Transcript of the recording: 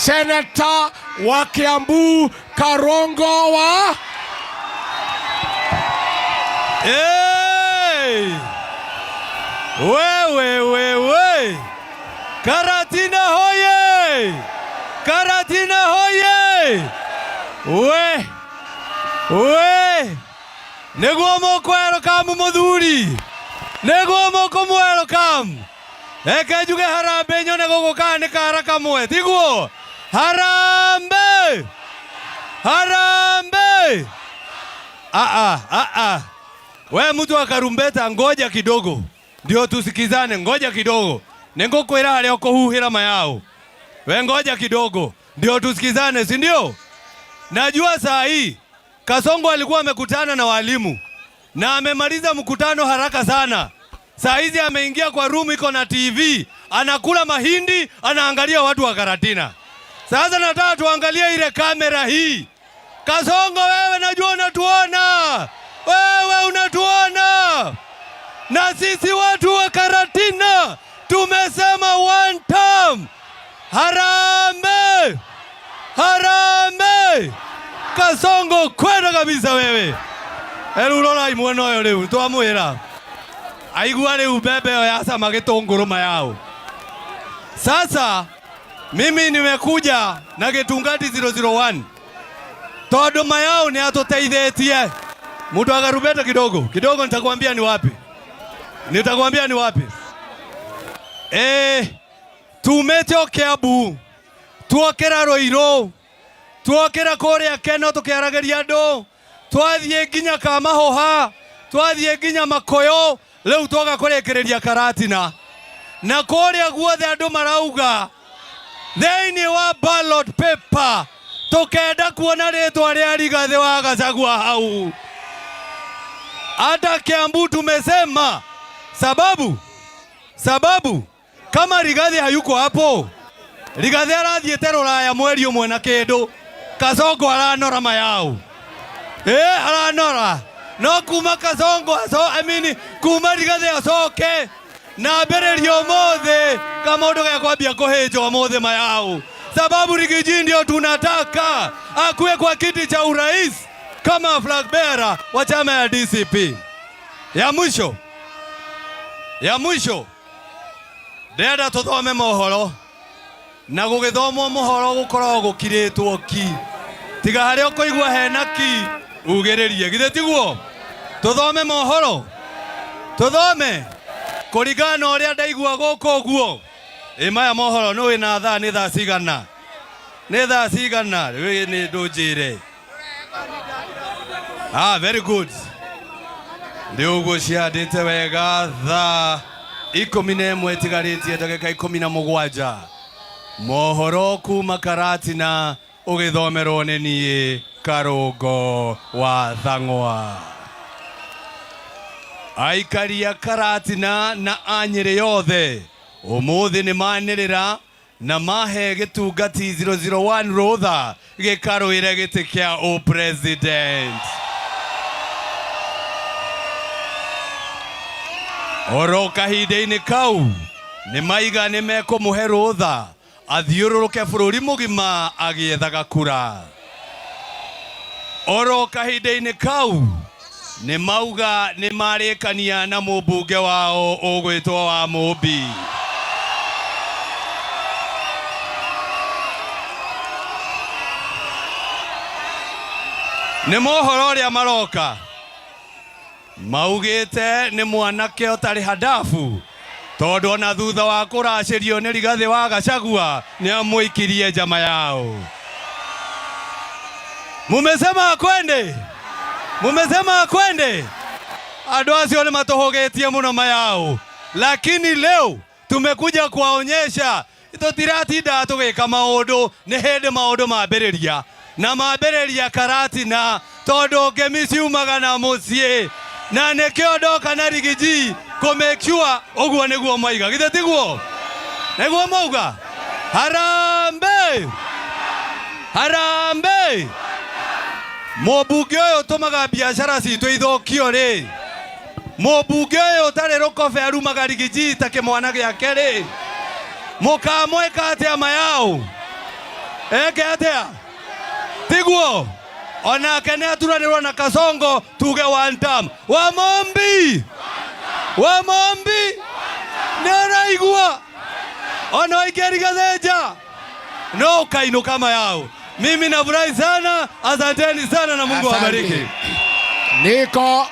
Senator wa Kiambu Karongo wa we Karatina hoye! Karatina hoye! We Neguo moko welcome muthuri. Neguo moko welcome. Eke juge harambe nyone gugukanika haraka mwe. Tiguo. Harambe! Harambe! We mtu wa karumbeta ngoja kidogo. Ndio tusikizane, ngoja kidogo. Nengukwira haria ukuhuhira mayao. We ngoja kidogo. Ndio tusikizane, si ndio? Najua saa hii Kasongo alikuwa amekutana na walimu na amemaliza mkutano haraka sana. Saa hizi ameingia kwa room iko na TV, anakula mahindi, anaangalia watu wa Karatina. Sasa nataka tuangalie ile kamera hii. Kasongo, wewe najua unatuona. Wewe unatuona. Na sisi watu wa Karatina tumesema one term. Harambe! Harambe! Kasongo kwenda kabisa wewe. Elulora imwono yo leo twamwira. Aigua leo bebe yasa magitongoroma yao. Sasa mimi nimekuja na Gitungati 001. Todo mayao ni atoteithietie. Mtu akarubeta kidogo. Kidogo nitakwambia ni wapi. Nitakwambia ni wapi. Tumete Kiambu. Tuokera Roiro. Tuokera Korea Keno tukiarageria ndo. Twathie nginya Kamahoha. Twathie nginya Makoyo. Leo toka kurekereria Karatina. Na Korea guothe andu marauga thĩinĩ wa ballot paper tukenda kuona rĩtwa rĩa Rigathĩ wa Gachagua hau. Hata Kiambu tumesema sababu kama Rigathĩ hayuko hapo, Rigathĩ arathiĩte Rũraya mweri ũmwe na kĩndũ, Kasongo aranora mayao. Aranora. No kuma Kasongo kuma Rigathĩ acoke na mbererio mothe kama ndo ya kwambia kuhejo mothe mayao. Sababu Rigiji ndio tunataka akuwe kwa kiti cha urais kama flag bearer wa chama ya DCP. Ya mwisho ndenda tuthome mohoro na gugithomwo mohoro gukorwo gukiritwo ki tiga haria kuigwa hena ki ugiririe githe tiguo. Tuthome mohoro, tuthome kuringana uria ndaigua guko guo. Maya mohoro no wina thaa ni thaa cigana? Ni thaa cigana? We ni ndunjire. Very good. Ndio uguo ciandite wega thaa 11 tigaritie ndagika 17. Mohoro kuma Karatina ugithomerwo ni nie Karungo wa Thang'wa. Aikaria Karatina na Anyere yothe umuthi ni manirira na mahe Gitungati 001 rotha gikaruire giti kia o president. Oro kahinda-inĩ kau ni maiga ni mekumuhe rotha athiũrũrũke bũrũri mũgima agĩethaga kura. Oro kahinda-inĩ kau ni mauga ni marĩkania na mũmbunge wao ũgwĩtwo wa Mũmbi. Ni mohoro ũrĩa maroka maugĩte ni mwanake ũtarĩ hadafu tondũ ona thutha wa kũracĩrio nĩ Rigathĩ wa Gachagua ni amũikirie njama yao. Mumesema akwende? Mumesema akwende? Andũ acio ni matohogetie muno mayao. Lakini leo tumekuja kuwaonyesha tutiratinda tugika maundu ni hindi maundu mambĩrĩria na mambĩrĩria Karatina tondũ ngemi ciumaga na mũciĩ na nĩkĩo ndoka na Rigiji ku make sure ũguo nĩguo moiga githe tiguo nĩguo mauga. Harambe! Harambe! Mũmbunge ũyũ tumaga biacara citũ ithokio ri. Mũmbunge ũyũ ũtarĩ rũkobe arumaga Rigiji ta kĩmwana gĩake ri. Mũkamwĩka atĩa mayao? eke atea tiguo ona kene turanirwo na Kasongo tuge one time Wamombi naraigua ona Ikeri Gatheja no kaino kama yao. Mimi nafurahi sana, asanteni sana na Mungu awabariki. Niko